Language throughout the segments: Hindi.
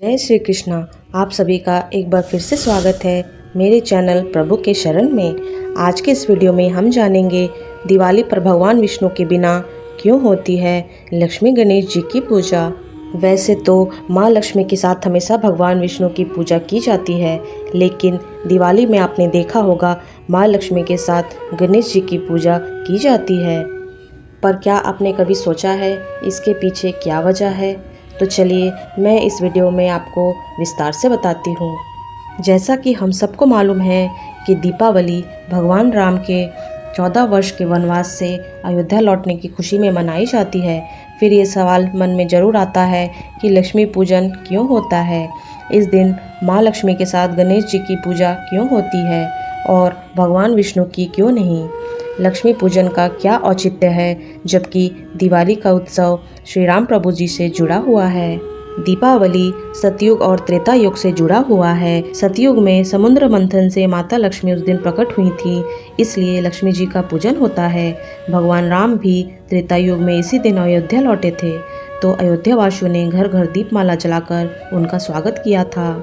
जय श्री कृष्णा। आप सभी का एक बार फिर से स्वागत है मेरे चैनल प्रभु के शरण में। आज के इस वीडियो में हम जानेंगे दिवाली पर भगवान विष्णु के बिना क्यों होती है लक्ष्मी गणेश जी की पूजा। वैसे तो माँ लक्ष्मी के साथ हमेशा भगवान विष्णु की पूजा की जाती है, लेकिन दिवाली में आपने देखा होगा माँ लक्ष्मी के साथ गणेश जी की पूजा की जाती है। पर क्या आपने कभी सोचा है इसके पीछे क्या वजह है? तो चलिए मैं इस वीडियो में आपको विस्तार से बताती हूँ। जैसा कि हम सबको मालूम है कि दीपावली भगवान राम के 14 वर्ष के वनवास से अयोध्या लौटने की खुशी में मनाई जाती है। फिर ये सवाल मन में ज़रूर आता है कि लक्ष्मी पूजन क्यों होता है, इस दिन माँ लक्ष्मी के साथ गणेश जी की पूजा क्यों होती है और भगवान विष्णु की क्यों नहीं। लक्ष्मी पूजन का क्या औचित्य है, जबकि दिवाली का उत्सव श्री राम प्रभु जी से जुड़ा हुआ है। दीपावली सतयुग और त्रेता युग से जुड़ा हुआ है। सतयुग में समुद्र मंथन से माता लक्ष्मी उस दिन प्रकट हुई थी, इसलिए लक्ष्मी जी का पूजन होता है। भगवान राम भी त्रेता युग में इसी दिन अयोध्या लौटे थे, तो अयोध्या वासियों ने घर घर दीपमाला जलाकर उनका स्वागत किया था,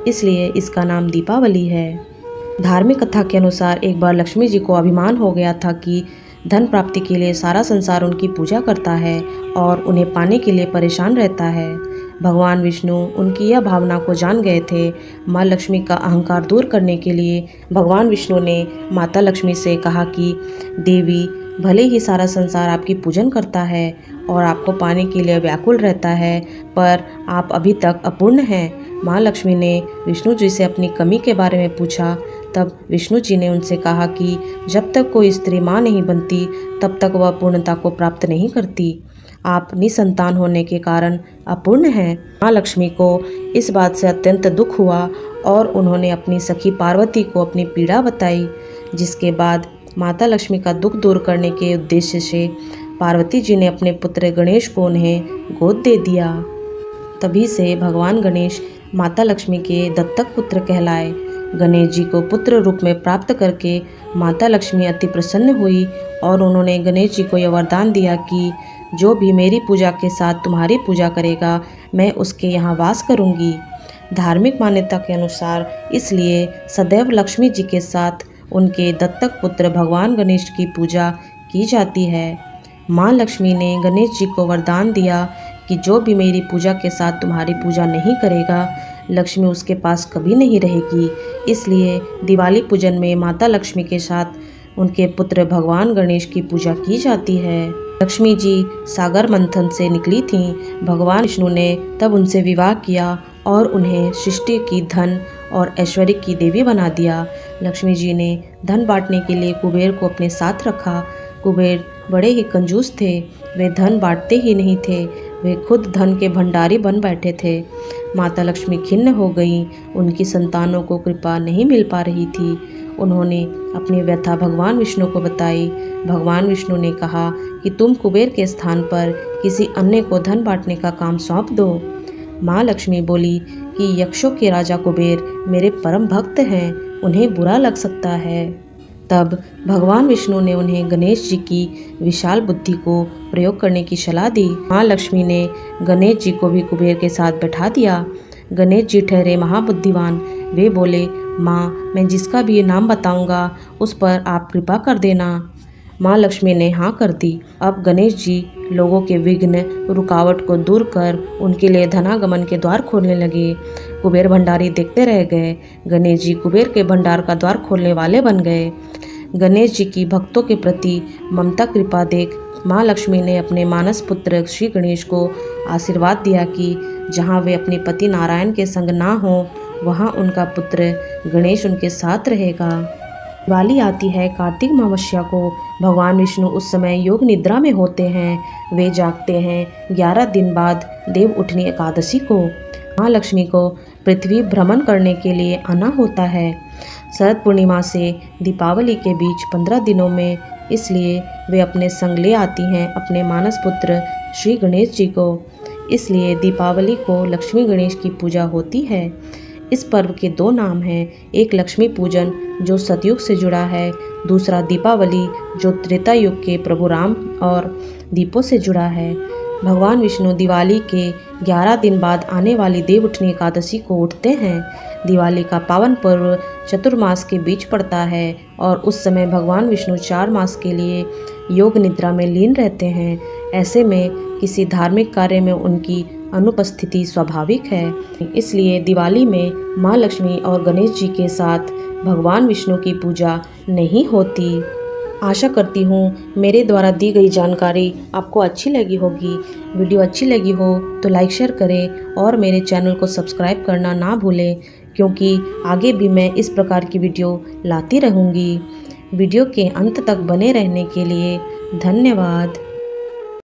इसलिए इसका नाम दीपावली है। धार्मिक कथा के अनुसार एक बार लक्ष्मी जी को अभिमान हो गया था कि धन प्राप्ति के लिए सारा संसार उनकी पूजा करता है और उन्हें पाने के लिए परेशान रहता है। भगवान विष्णु उनकी यह भावना को जान गए थे। माँ लक्ष्मी का अहंकार दूर करने के लिए भगवान विष्णु ने माता लक्ष्मी से कहा कि देवी, भले ही सारा संसार आपकी पूजन करता है और आपको पाने के लिए व्याकुल रहता है, पर आप अभी तक अपूर्ण हैं। माँ लक्ष्मी ने विष्णु जी से अपनी कमी के बारे में पूछा। तब विष्णु जी ने उनसे कहा कि जब तक कोई स्त्री माँ नहीं बनती तब तक वह पूर्णता को प्राप्त नहीं करती। आप निसंतान होने के कारण अपूर्ण हैं। माँ लक्ष्मी को इस बात से अत्यंत दुख हुआ और उन्होंने अपनी सखी पार्वती को अपनी पीड़ा बताई, जिसके बाद माता लक्ष्मी का दुख दूर करने के उद्देश्य से पार्वती जी ने अपने पुत्र गणेश को उन्हें गोद दे दिया। तभी से भगवान गणेश माता लक्ष्मी के दत्तक पुत्र कहलाए। गणेश जी को पुत्र रूप में प्राप्त करके माता लक्ष्मी अति प्रसन्न हुई और उन्होंने गणेश जी को यह वरदान दिया कि जो भी मेरी पूजा के साथ तुम्हारी पूजा करेगा, मैं उसके यहाँ वास करूँगी। धार्मिक मान्यता के अनुसार इसलिए सदैव लक्ष्मी जी के साथ उनके दत्तक पुत्र भगवान गणेश की पूजा की जाती है। माँ लक्ष्मी ने गणेश जी को वरदान दिया कि जो भी मेरी पूजा के साथ तुम्हारी पूजा नहीं करेगा, लक्ष्मी उसके पास कभी नहीं रहेगी। इसलिए दिवाली पूजन में माता लक्ष्मी के साथ उनके पुत्र भगवान गणेश की पूजा की जाती है। लक्ष्मी जी सागर मंथन से निकली थीं। भगवान विष्णु ने तब उनसे विवाह किया और उन्हें सृष्टि की, धन और ऐश्वर्य की देवी बना दिया। लक्ष्मी जी ने धन बांटने के लिए कुबेर को अपने साथ रखा। कुबेर बड़े ही कंजूस थे, वे धन बांटते ही नहीं थे, वे खुद धन के भंडारी बन बैठे थे। माता लक्ष्मी खिन्न हो गईं, उनकी संतानों को कृपा नहीं मिल पा रही थी। उन्होंने अपनी व्यथा भगवान विष्णु को बताई। भगवान विष्णु ने कहा कि तुम कुबेर के स्थान पर किसी अन्य को धन बांटने का काम सौंप दो। माँ लक्ष्मी बोली कि यक्षों के राजा कुबेर मेरे परम भक्त हैं, उन्हें बुरा लग सकता है। तब भगवान विष्णु ने उन्हें गणेश जी की विशाल बुद्धि को प्रयोग करने की सलाह दी। माँ लक्ष्मी ने गणेश जी को भी कुबेर के साथ बैठा दिया। गणेश जी ठहरे महाबुद्धिवान। वे बोले, माँ, मैं जिसका भी नाम बताऊंगा उस पर आप कृपा कर देना। माँ लक्ष्मी ने हाँ कर दी। अब गणेश जी लोगों के विघ्न, रुकावट को दूर कर उनके लिए धनागमन के द्वार खोलने लगे। कुबेर भंडारी देखते रह गए। गणेश जी कुबेर के भंडार का द्वार खोलने वाले बन गए। गणेश जी की भक्तों के प्रति ममता कृपा देख माँ लक्ष्मी ने अपने मानस पुत्र श्री गणेश को आशीर्वाद दिया कि जहाँ वे अपने पति नारायण के संग ना हों, वहाँ उनका पुत्र गणेश उनके साथ रहेगा। दिवाली आती है कार्तिक अमावस्या को। भगवान विष्णु उस समय योग निद्रा में होते हैं। वे जागते हैं 11 दिन बाद देव उठनी एकादशी को। माँ लक्ष्मी को पृथ्वी भ्रमण करने के लिए आना होता है शरद पूर्णिमा से दीपावली के बीच 15 दिनों में, इसलिए वे अपने संग ले आती हैं अपने मानस पुत्र श्री गणेश जी को। इसलिए दीपावली को लक्ष्मी गणेश की पूजा होती है। इस पर्व के 2 नाम हैं, एक लक्ष्मी पूजन जो सतयुग से जुड़ा है, दूसरा दीपावली जो त्रेता युग के प्रभु राम और दीपों से जुड़ा है। भगवान विष्णु दिवाली के 11 दिन बाद आने वाली देवउठनी एकादशी को उठते हैं। दिवाली का पावन पर्व चतुर्मास के बीच पड़ता है और उस समय भगवान विष्णु 4 मास के लिए योग निद्रा में लीन रहते हैं। ऐसे में किसी धार्मिक कार्य में उनकी अनुपस्थिति स्वाभाविक है। इसलिए दिवाली में माँ लक्ष्मी और गणेश जी के साथ भगवान विष्णु की पूजा नहीं होती। आशा करती हूँ मेरे द्वारा दी गई जानकारी आपको अच्छी लगी होगी। वीडियो अच्छी लगी हो तो लाइक शेयर करें और मेरे चैनल को सब्सक्राइब करना ना भूलें, क्योंकि आगे भी मैं इस प्रकार की वीडियो लाती रहूँगी। वीडियो के अंत तक बने रहने के लिए धन्यवाद।